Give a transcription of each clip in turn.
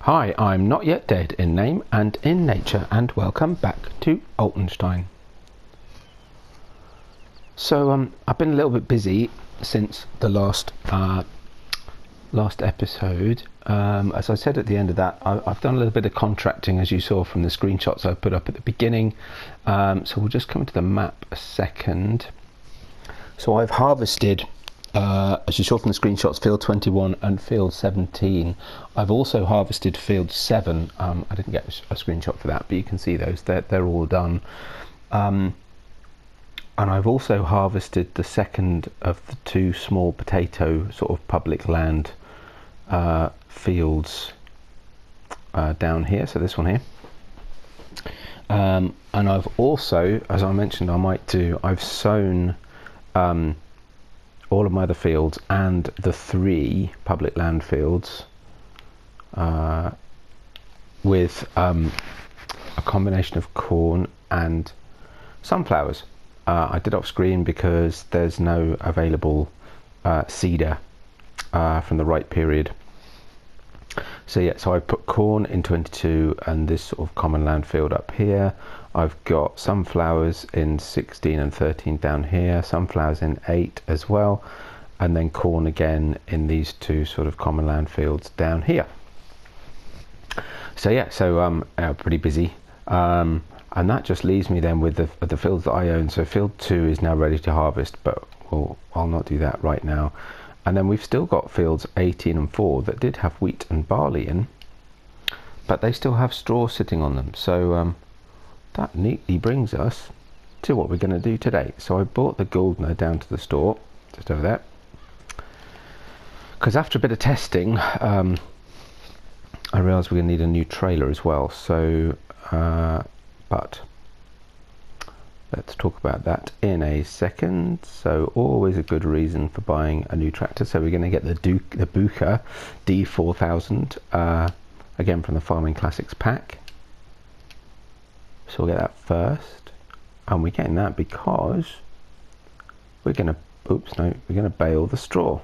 Hi, I'm not yet dead in name and in nature, and welcome back to Altenstein. So I've been a little bit busy since the last episode. As I said at the end of that, I've done a little bit of contracting, as you saw from the screenshots I put up at the beginning. So we'll just come to the map a second. So I've harvested, as you saw from the screenshots, field 21 and field 17. I've also harvested field 7. I didn't get a screenshot for that, but you can see those. They're all done. And I've also harvested the second of the two small potato sort of public land fields down here. So this one here. And I've also, as I mentioned I've sown all of my other fields and the 3 public land fields with a combination of corn and sunflowers. I did off screen because there's no available seeder from the right period. So yeah, so I put corn in 22 and this sort of common land field up here. I've got sunflowers in 16 and 13 down here, sunflowers in 8 as well, and then corn again in these 2 sort of common land fields down here. So yeah, so pretty busy. And that just leaves me then with the fields that I own. So field 2 is now ready to harvest, but I'll not do that right now. And then we've still got fields 18 and 4 that did have wheat and barley in, but they still have straw sitting on them. So that neatly brings us to what we're going to do today. So I brought the Goldner down to the store, just over there, because after a bit of testing, I realised we're going to need a new trailer as well. So, but let's talk about that in a second. So always a good reason for buying a new tractor. So we're going to get the Bucher D4000, again from the Farming Classics pack. So we'll get that first, and we're getting that because we're going to bale the straw.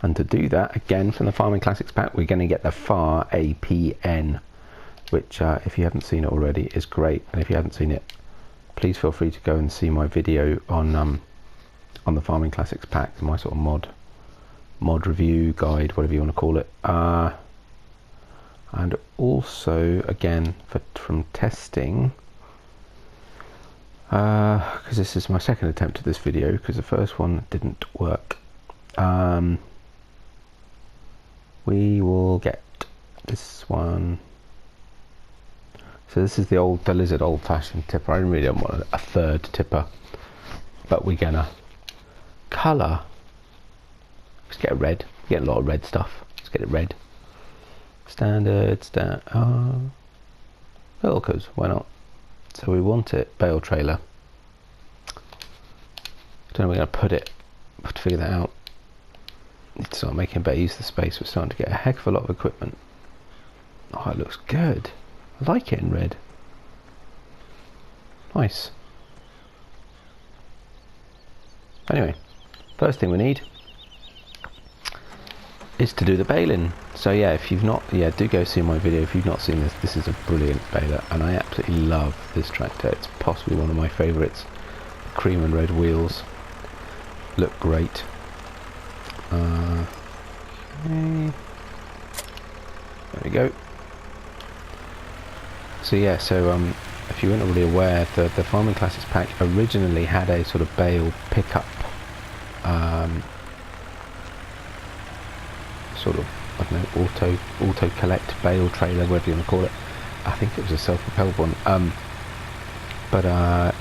And to do that, again from the Farming Classics pack, we're going to get the Fahr ADN, which if you haven't seen it already is great. And if you haven't seen it, please feel free to go and see my video on the Farming Classics pack, my sort of mod review guide, whatever you want to call it. And also again from testing, because this is my second attempt at this video because the first one didn't work. We will get this one. So this is the Lizard old-fashioned tipper. I really don't want a third tipper, but we're gonna colour. Let's get a red. We're getting a lot of red stuff. Let's get it red. Standard. Because why not? So we want it bale trailer. Don't know where we're gonna put it. We'll have to figure that out. Need to start making better use of the space. We're starting to get a heck of a lot of equipment. Oh, it looks good. I like it in red. Nice. Anyway, first thing we need is to do the baling. So yeah, if you've not, do go see my video if you've not seen this. This is a brilliant baler, and I absolutely love this tractor. It's possibly one of my favourites. Cream and red wheels look great. Okay. There we go. So yeah, so if you weren't already aware, the Farming Classics pack originally had a sort of bale pickup, sort of, I don't know, auto collect bale trailer, whatever you want to call it. I think it was a self-propelled one, but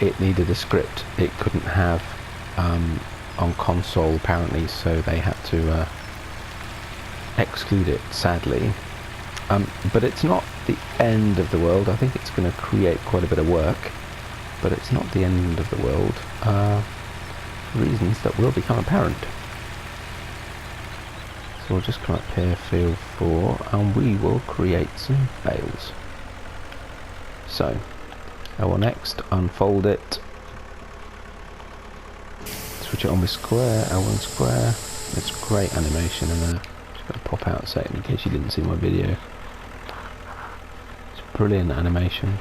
it needed a script. It couldn't have on console apparently, so they had to exclude it, sadly. But it's not the end of the world. I think it's going to create quite a bit of work, but it's not the end of the world. Reasons that will become apparent. So we'll just come up here, field 4, and we will create some bales. So I will next unfold it, switch it on with square, L1 square. It's great animation in there. Just going to pop out a second in case you didn't see my video. It's brilliant animation,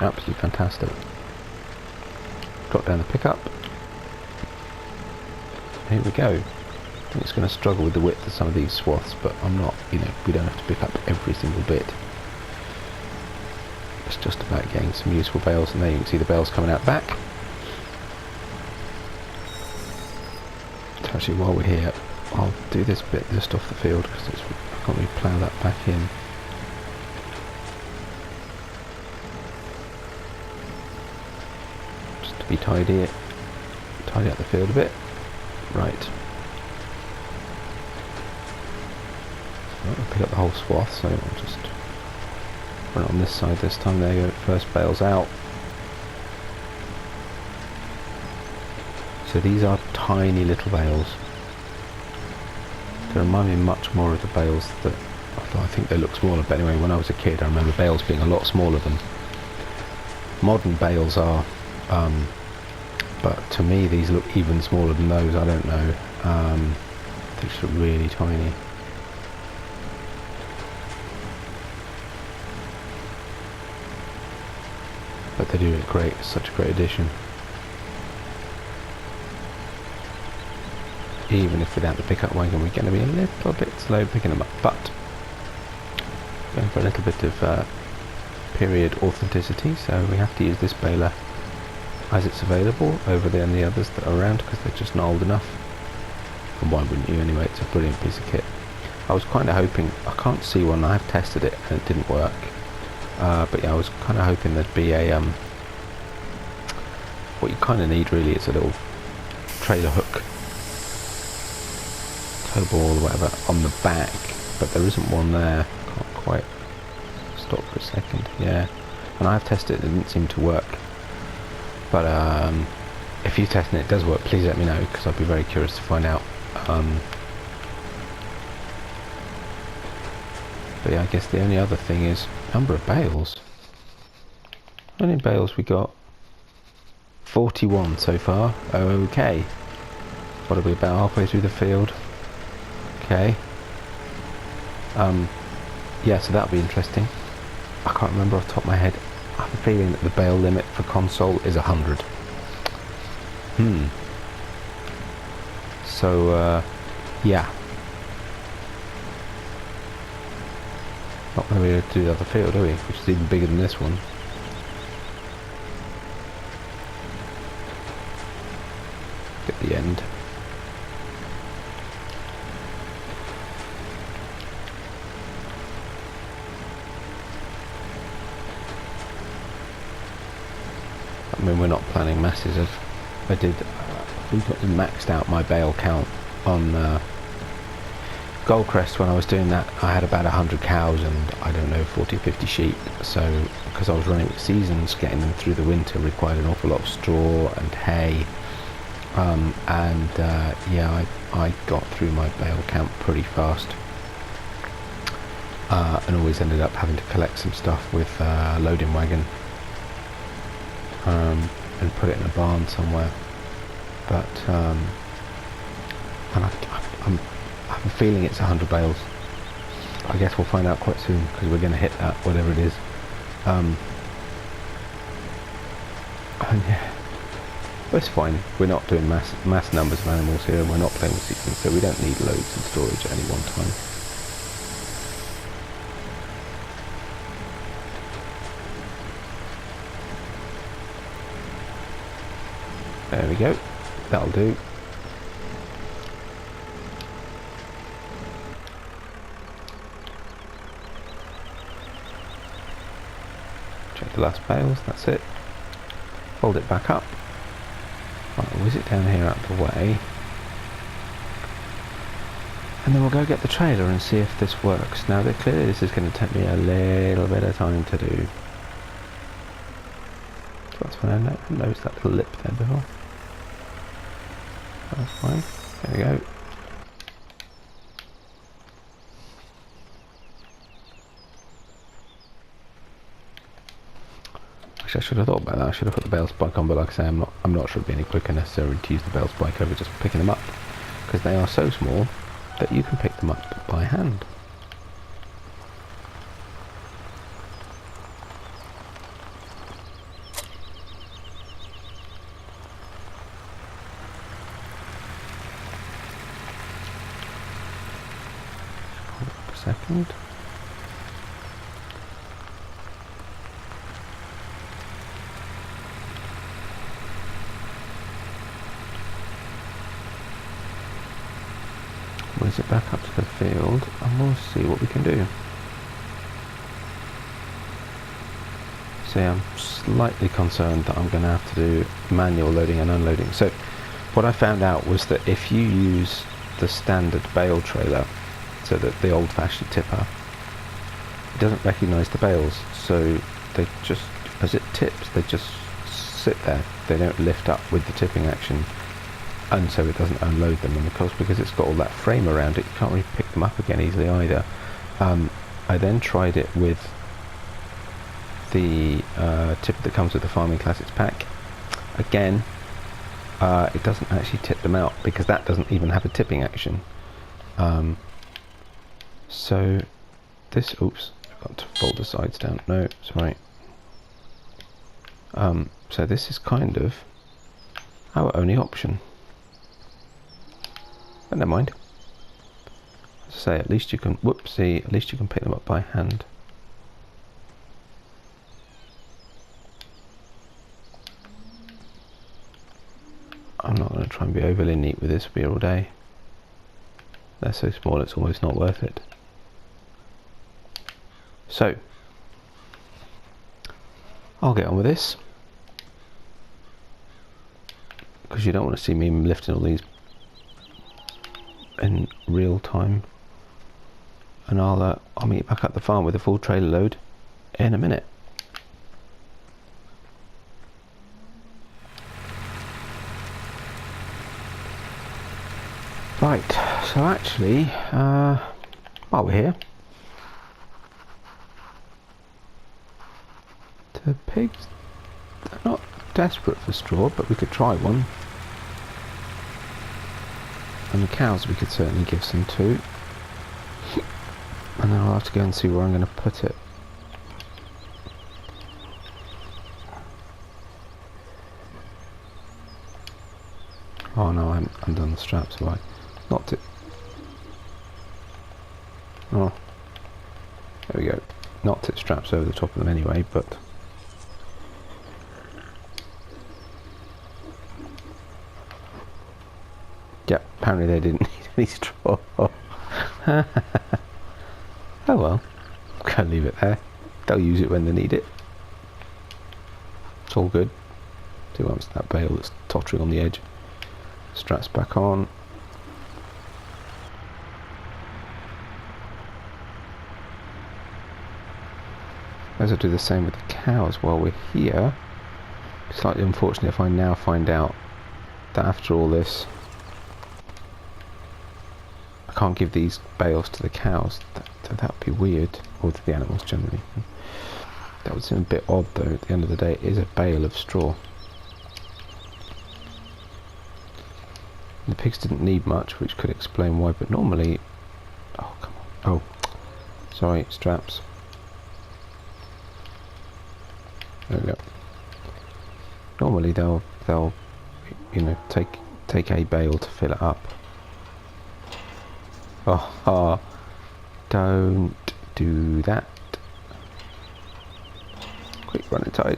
absolutely fantastic. Drop down the pickup. Here we go. I think it's going to struggle with the width of some of these swaths, but I'm not, you know, we don't have to pick up every single bit. It's just about getting some useful bales, and there you can see the bales coming out back. So actually, while we're here, I'll do this bit just off the field because I can't really plough that back in. Just to be tidy up the field a bit. Right. I'll pick up the whole swath, so I'll just run it on this side this time. There you go, first bale's out. So these are tiny little bales. They remind me much more of the bales that, I think they look smaller, but anyway, when I was a kid I remember bales being a lot smaller than modern bales are. But to me these look even smaller than those, I don't know. They just look really tiny. But they do look great, it's such a great addition. Even if without the pickup wagon we're going to be a little bit slow picking them up, but going for a little bit of period authenticity, so we have to use this baler as it's available over there and the others that are around because they're just not old enough. And why wouldn't you anyway? It's a brilliant piece of kit. I was kind of hoping, I can't see one, I have tested it and it didn't work, but yeah, I was kind of hoping there'd be a what you kind of need really is a little trailer hook, tow ball or whatever on the back, but there isn't one there. Can't quite stop for a second. Yeah, and I've tested it, it didn't seem to work. But if you test and it does work, please let me know because I'd be very curious to find out. But yeah, I guess the only other thing is number of bales. How many bales we got? 41 so far. Okay. What are we, about halfway through the field? Okay. Yeah, so that'll be interesting. I can't remember off the top of my head. I have a feeling that the bale limit for console is 100. So, yeah. Not going to be able to do the other field, are we? Which is even bigger than this one. At the end. I mean, we're not planning masses of. I maxed out my bale count on Goldcrest when I was doing that. I had about 100 cows and I don't know 40 or 50 sheep. So because I was running seasons, getting them through the winter required an awful lot of straw and hay. Yeah, I got through my bale count pretty fast. And always ended up having to collect some stuff with a loading wagon. And put it in a barn somewhere, but and I have a feeling it's 100 bales. I guess we'll find out quite soon because we're going to hit that, whatever it is. And yeah, but it's fine. We're not doing mass numbers of animals here, and we're not playing with sequence, so we don't need loads of storage at any one time. There we go, that'll do. Check the last bales, that's it. Fold it back up. Right, whiz it down here out of the way. And then we'll go get the trailer and see if this works. Now, clearly this is going to take me a little bit of time to do. So that's when I noticed that little lip there before. That's fine. There we go. Actually, I should have thought about that. I should have put the bale spike on, but like I say, I'm not sure it'd be any quicker necessarily to use the bale spike over just picking them up because they are so small. that you can pick them up by hand. Hold up a second. Whiz it back up to the field and we'll see what we can do. See, I'm slightly concerned that I'm going to have to do manual loading and unloading. So what I found out was that if you use the standard bale trailer, so that the old-fashioned tipper, it doesn't recognise the bales, so they just, as it tips, they just sit there. They don't lift up with the tipping action, and so it doesn't unload them. And of course, because it's got all that frame around it, you can't really pick them up again easily either. I then tried it with the tipper that comes with the Farming Classics pack. Again, it doesn't actually tip them out because that doesn't even have a tipping action. So this, oops, I've got to fold the sides down. No, sorry. So this is kind of our only option. But never mind. As I say, at least you can, whoopsie, at least you can pick them up by hand. I'm not going to try and be overly neat with this wheel all day. They're so small it's almost not worth it. So, I'll get on with this. Because you don't want to see me lifting all these in real time, and I'll meet you back at the farm with a full trailer load in a minute. Right, so actually, while we're here, the pigs, they're not desperate for straw, but we could try one. And the cows we could certainly give some too. And then I'll have to go and see where I'm going to put it. Oh no, I haven't undone the straps, have I? Knocked it. Oh. There we go. Knocked its straps over the top of them anyway, but... Yep, apparently they didn't need any straw. Oh well, can't leave it there. They'll use it when they need it. It's all good. See what happens to that bale that's tottering on the edge. Straps back on. As I do the same with the cows while we're here. Slightly unfortunate if I now find out that after all this I can't give these bales to the cows. That would be weird, or to the animals generally. That would seem a bit odd though. At the end of the day, it is a bale of straw. The pigs didn't need much, which could explain why, but normally... Oh, come on. Oh, sorry, straps. There we go. Normally they'll you know, take a bale to fill it up. Oh, don't do that. Quick, run it tight.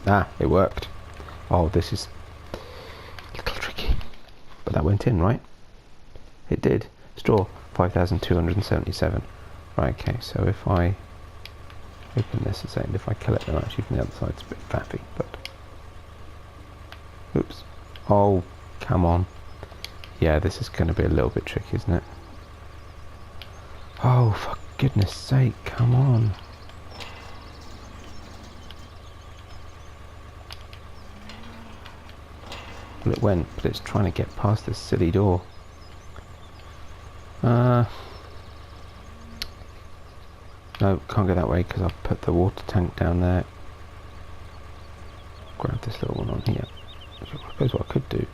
Ah, it worked. Oh, this is a little tricky. But that went in, right? It did. Straw, 5,277. Right, okay, so if I open this at the end, if I collect them actually from the other side, it's a bit faffy, but... Oops. Oh, come on. Yeah, this is going to be a little bit tricky, isn't it? Oh, for goodness sake, come on. Well, it went, but it's trying to get past this silly door. No, can't go that way because I've put the water tank down there. Grab this little one on here. I suppose what I could do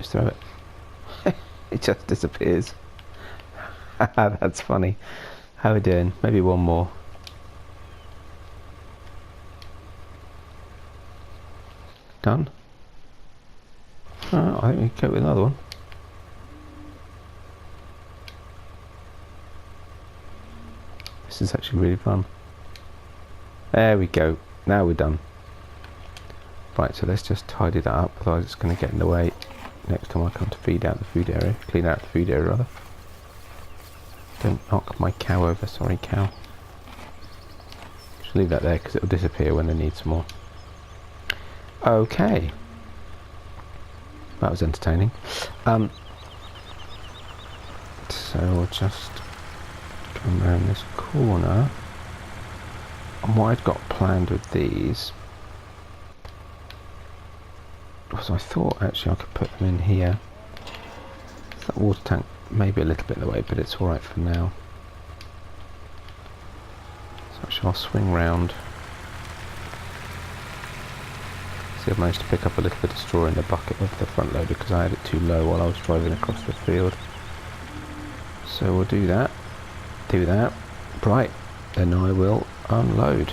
is throw it. It just disappears. That's funny. How are we doing? Maybe one more. Done? I think we can go with another one. This is actually really fun. There we go. Now we're done. Right, so let's just tidy that up, otherwise it's going to get in the way next time I come to feed out the food area. Clean out the food area, rather. Don't knock my cow over, sorry cow. Just leave that there because it'll disappear when they need some more. Okay. That was entertaining. So we'll just come around this corner. And what I've got planned with these was I thought actually I could put them in here. That water tank may be a little bit in the way, but it's alright for now. So actually I'll swing round. See, I've managed to pick up a little bit of straw in the bucket of the front loader because I had it too low while I was driving across the field. So we'll do that. Right, then I will unload.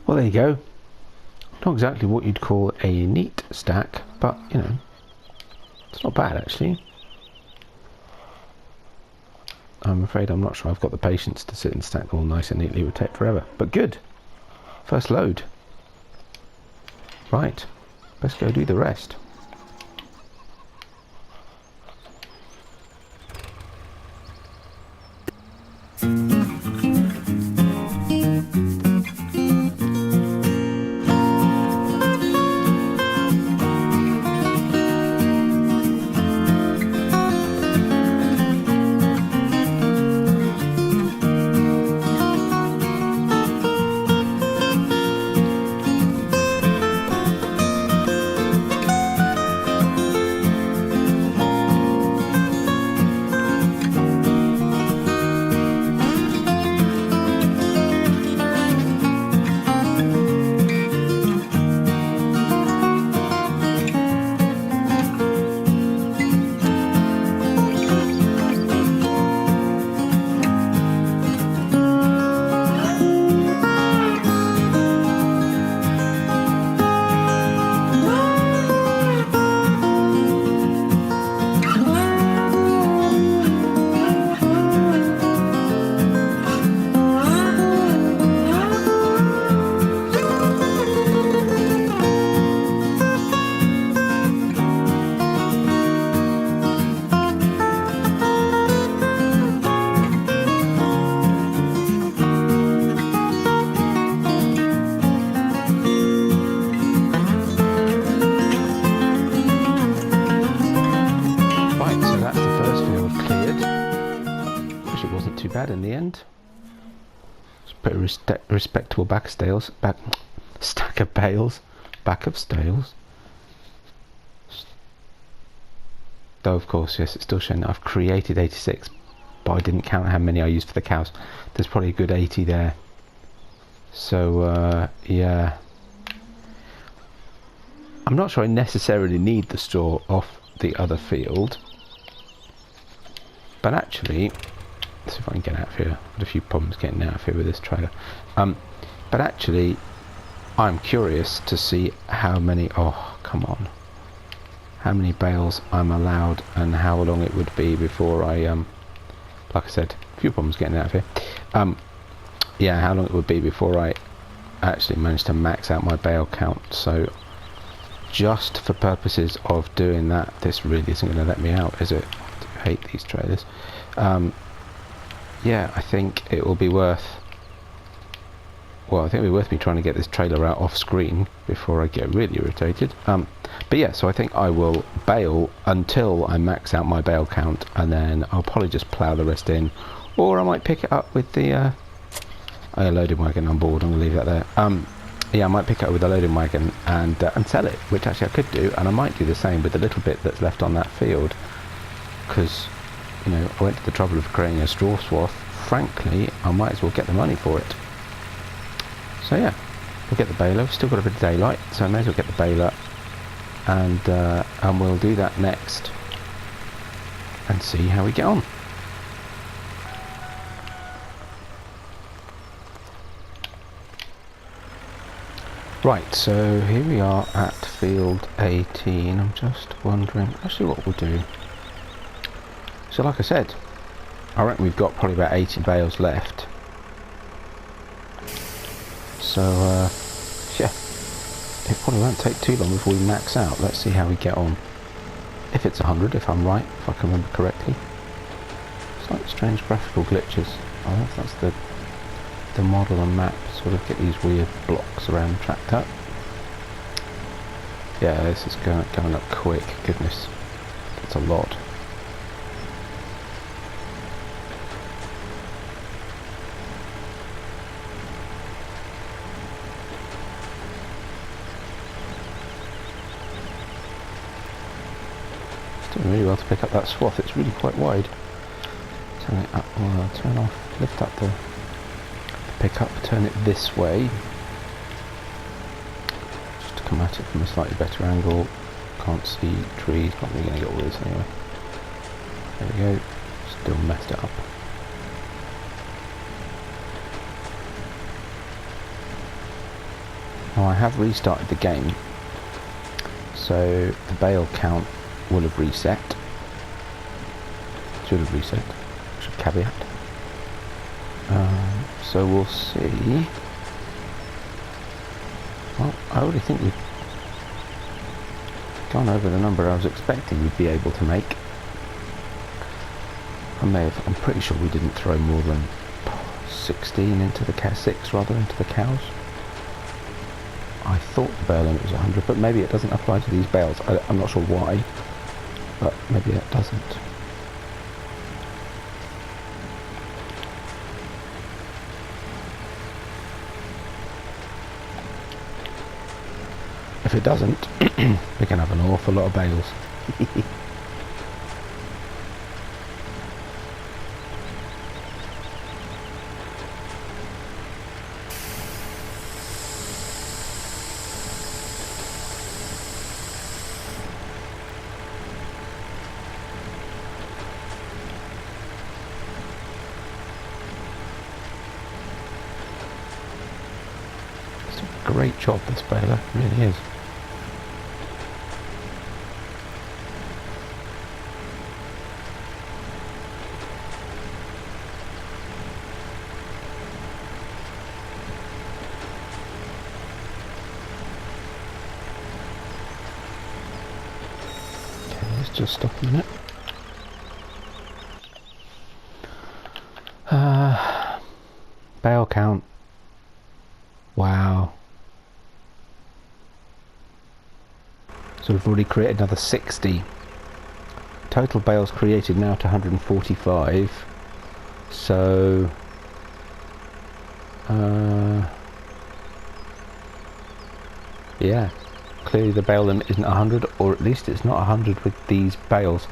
Well, there you go. Not exactly what you'd call a neat stack, but, you know, it's not bad, actually. I'm afraid I'm not sure I've got the patience to sit and stack them all nice and neatly. It would take forever. But good. First load. Right. Let's go do the rest. In the end, it's a pretty respectable stack of bales, back of stales. Though of course, yes, it's still showing that I've created 86, but I didn't count how many I used for the cows. There's probably a good 80 there. So yeah, I'm not sure I necessarily need the straw off the other field, but actually, let's see if I can get out of here. I've had a few problems getting out of here with this trailer. But actually, I'm curious to see how many, oh, come on. How many bales I'm allowed and how long it would be before I, like I said, few problems getting out of here. Yeah, how long it would be before I actually managed to max out my bale count. So just for purposes of doing that, this really isn't going to let me out, is it? I hate these trailers. Yeah, I think it will be worth, well, I think it'll be worth me trying to get this trailer out off screen before I get really irritated. But yeah, so I think I will bale until I max out my bale count, and then I'll probably just plough the rest in, or I might pick it up with the loading wagon on board. I'm going to leave that there. Yeah, I might pick it up with the loading wagon and sell it, which actually I could do, and I might do the same with the little bit that's left on that field, because, you know, I went to the trouble of creating a straw swath. Frankly, I might as well get the money for it. So yeah, we'll get the baler. We've still got a bit of daylight, so I may as well get the baler, and we'll do that next and see how we get on. Right, so here we are at field 18. I'm just wondering actually what we'll do. So like I said, I reckon we've got probably about 80 bales left. So yeah, it probably won't take too long before we max out. Let's see how we get on. If it's 100, if I'm right, if I can remember correctly. Slightly strange graphical glitches. I don't know if that's the model and map sort of get these weird blocks around tracked up. Yeah, this is going up quick. Goodness, that's a lot. It's doing really well to pick up that swath. It's really quite wide. Turn it up. Well, turn off. Lift up the pick up, turn it this way, just to come at it from a slightly better angle. Can't see trees, not really going to get all this anyway. There we go, still messed it up. Now I have restarted the game, so the bale count will have reset. Should have reset, should caveat. So we'll see. Well, I already think we've gone over the number I was expecting we'd be able to make. I'm pretty sure we didn't throw more than 16 into the cow, 6 rather, into the cows. I thought the bale limit was 100, but maybe it doesn't apply to these bales. I'm not sure why, but maybe it doesn't. If it doesn't, we can have an awful lot of bales. It's a great job, this baler, it really is. Just stop a minute. Bale count. Wow. So we've already created another 60. Total bales created now to 145. So yeah. Clearly the bale limit isn't 100, or at least it's not 100 with these bales.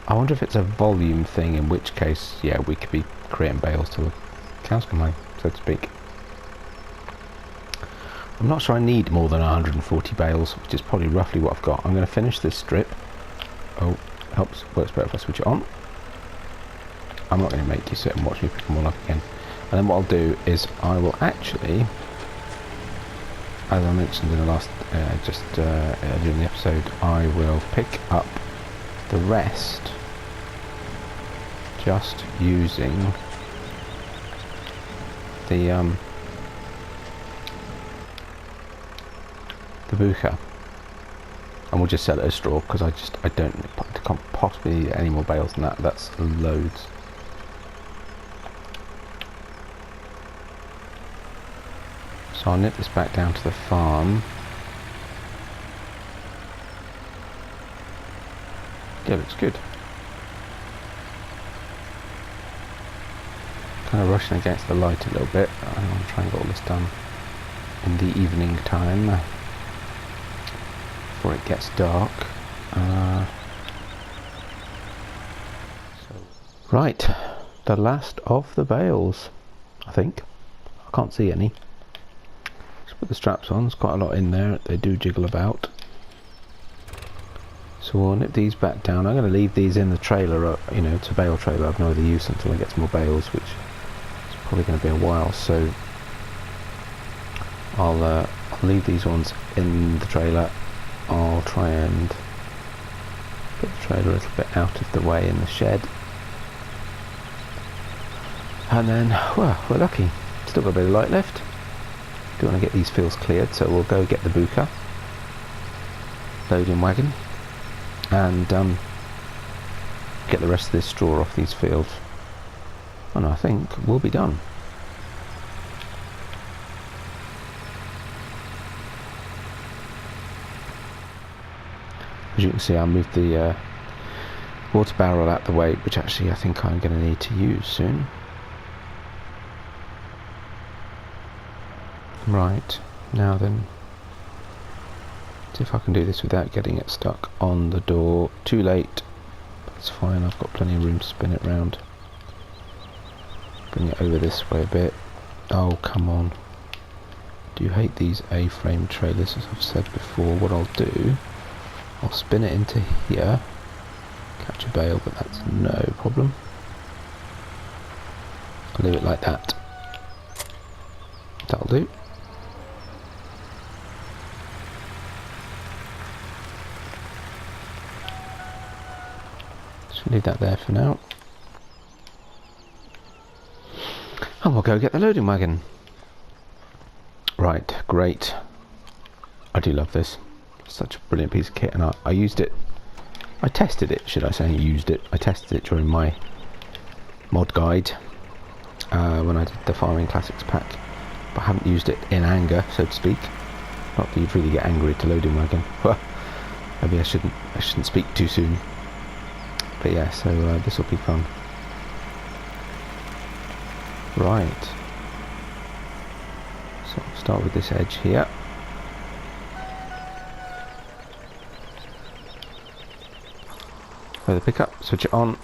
I wonder if it's a volume thing, in which case, yeah, we could be creating bales till the cows come home, so to speak. I'm not sure I need more than 140 bales, which is probably roughly what I've got. I'm going to finish this strip. Oh, works better if I switch it on. I'm not going to make you sit and watch me pick them all up again. And then what I'll do is I will actually, as I mentioned in the last, earlier in the episode, I will pick up the rest just using the Bucher, and we'll just sell it as straw because I can't possibly need any more bales than that. That's loads. So I'll nip this back down to the farm. Yeah, looks good. Kind of rushing against the light a little bit. I want to try and get all this done in the evening time before it gets dark. Right, the last of the bales, I think. I can't see any. Let's put the straps on. There's quite a lot in there. They do jiggle about. So we'll nip these back down. I'm going to leave these in the trailer, you know, it's a bale trailer. I've no other use until I get some more bales, which is probably going to be a while. So I'll leave these ones in the trailer. I'll try and put the trailer a little bit out of the way in the shed. And then, well, we're lucky. Still got a bit of light left. Do want to get these fields cleared, so we'll go get the Bucher loading wagon and get the rest of this straw off these fields. And I think we'll be done. As you can see, I moved the water barrel out the way, which actually I think I'm going to need to use soon. Right, now then, see if I can do this without getting it stuck on the door. Too late, but it's fine, I've got plenty of room to spin it round. Bring it over this way a bit. Oh, come on. Do you hate these A-frame trailers? As I've said before, what I'll do, I'll spin it into here, catch a bale, but that's no problem. I'll leave it like that. That'll do. Leave that there for now. And we'll go get the loading wagon. Right, great. I do love this. Such a brilliant piece of kit, and I used it. I tested it, should I say, used it. I tested it during my mod guide when I did the Farming Classics pack. But I haven't used it in anger, so to speak. Not that you'd really get angry at a loading wagon. Well, maybe I shouldn't speak too soon. But yeah, so this will be fun. Right. So I'll start with this edge here. Play the pickup, switch it on.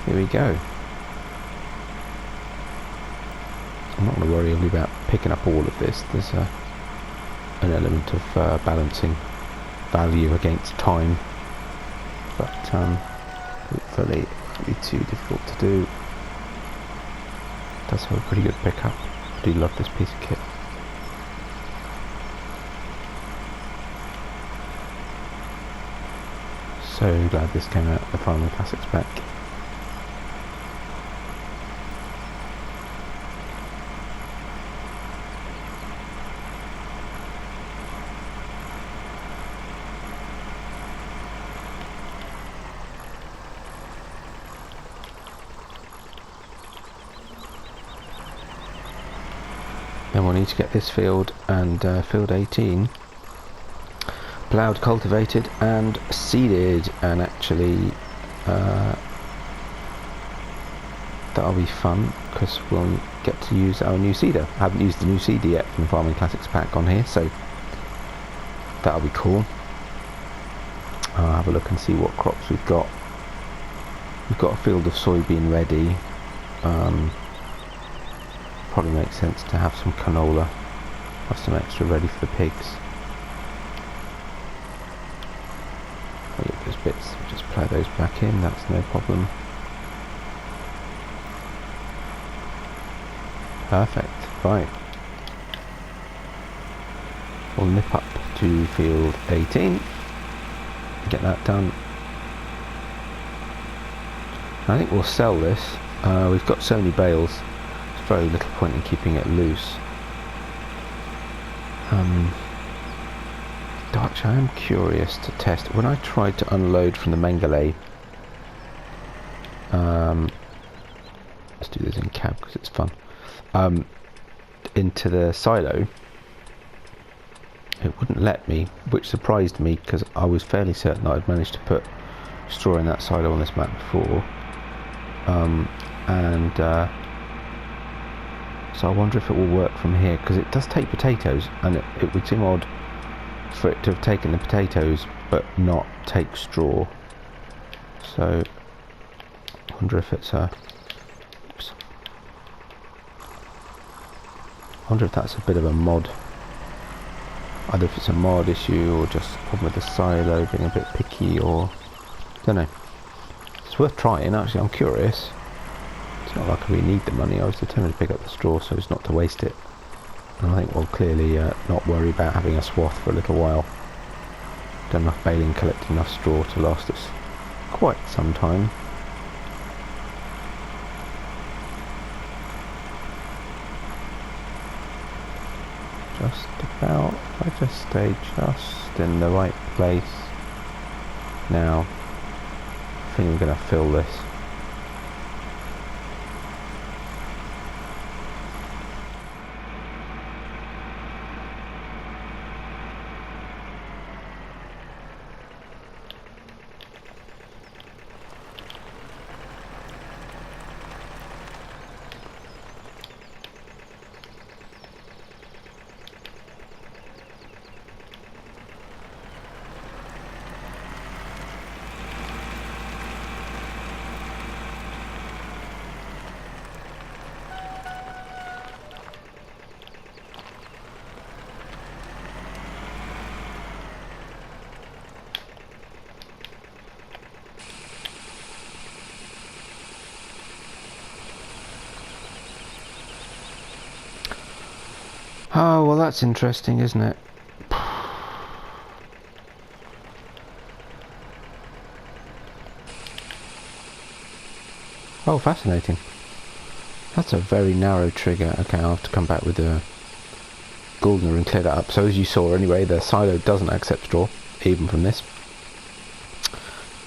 Here we go. I'm not going to worry about picking up all of this. There's an element of balancing value against time, but hopefully it won't be too difficult to do. It does have a pretty good pickup. I do love this piece of kit. So glad this came out of the Farming Classics pack. Then we'll need to get this field and field 18 ploughed, cultivated and seeded, and actually that'll be fun because we'll get to use our new seeder. I haven't used the new seeder yet from the Farming Classics pack on here, so that'll be cool. I'll have a look and see what crops we've got. We've got a field of soybean ready. Probably makes sense to have some canola, have some extra ready for the pigs. I'll leave those bits, just plough those back in, that's no problem. Perfect, right. We'll nip up to field 18, get that done, I think we'll sell this. We've got so many bales, there's very little point in keeping it loose. Actually, I am curious to test. When I tried to unload from the Mengele, let's do this in cab because it's fun, into the silo, it wouldn't let me, which surprised me because I was fairly certain that I'd managed to put straw in that silo on this map before. So I wonder if it will work from here, because it does take potatoes, and it would seem odd for it to have taken the potatoes but not take straw. So I wonder if it's a... Oops. I wonder if that's a bit of a mod. Either if it's a mod issue or just a problem with the silo being a bit picky, or... don't know. It's worth trying, actually. I'm curious. It's not like we need the money. I was determined to pick up the straw so as not to waste it. And I think we'll clearly not worry about having a swath for a little while. Done enough baling, collected enough straw to last us quite some time. Just about. If I just stay just in the right place now, I think I'm going to fill this. Oh, well, that's interesting, isn't it? Oh, fascinating. That's a very narrow trigger. Okay, I'll have to come back with a Gouldner and clear that up. So as you saw anyway, the silo doesn't accept straw, even from this.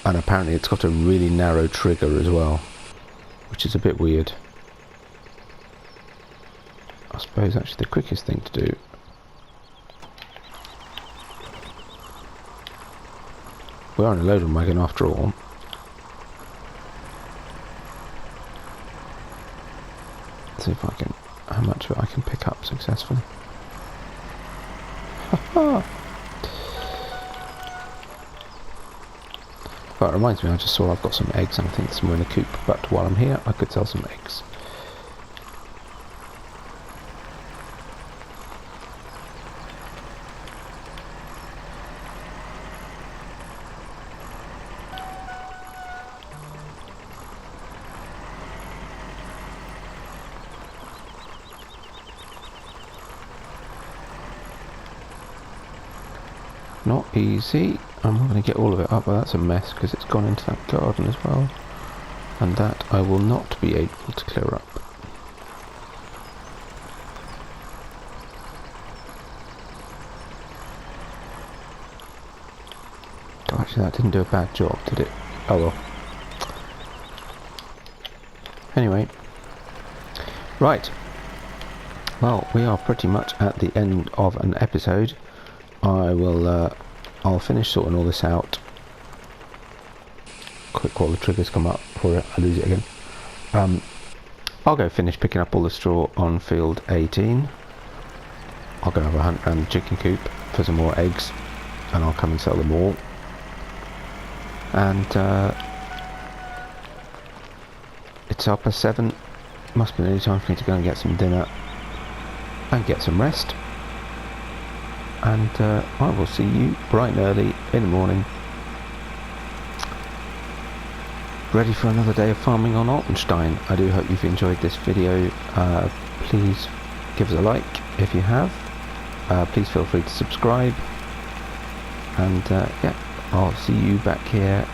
And apparently it's got a really narrow trigger as well, which is a bit weird. I suppose actually the quickest thing to do we are in a loading wagon after all. Let's see if I can, how much of it I can pick up successfully. But it reminds me, I just saw I've got some eggs and I think somewhere in the coop, but while I'm here I could sell some eggs. Not easy. I'm not going to get all of it up, but that's a mess because it's gone into that garden as well, and that I will not be able to clear up. Oh, actually that didn't do a bad job, did it? Oh well. Anyway, right, well, we are pretty much at the end of an episode. I'll finish sorting all this out quick while the triggers come up before I lose it again. I'll go finish picking up all the straw on field 18. I'll go have a hunt around the chicken coop for some more eggs, and I'll come and sell them all. And it's 7:30. Must be nearly time for me to go and get some dinner and get some rest. And I will see you bright and early in the morning, ready for another day of farming on Altenstein. I do hope you've enjoyed this video. Please give us a like if you have. Please feel free to subscribe. And yeah, I'll see you back here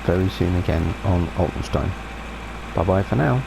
very soon again on Altenstein. Bye bye for now.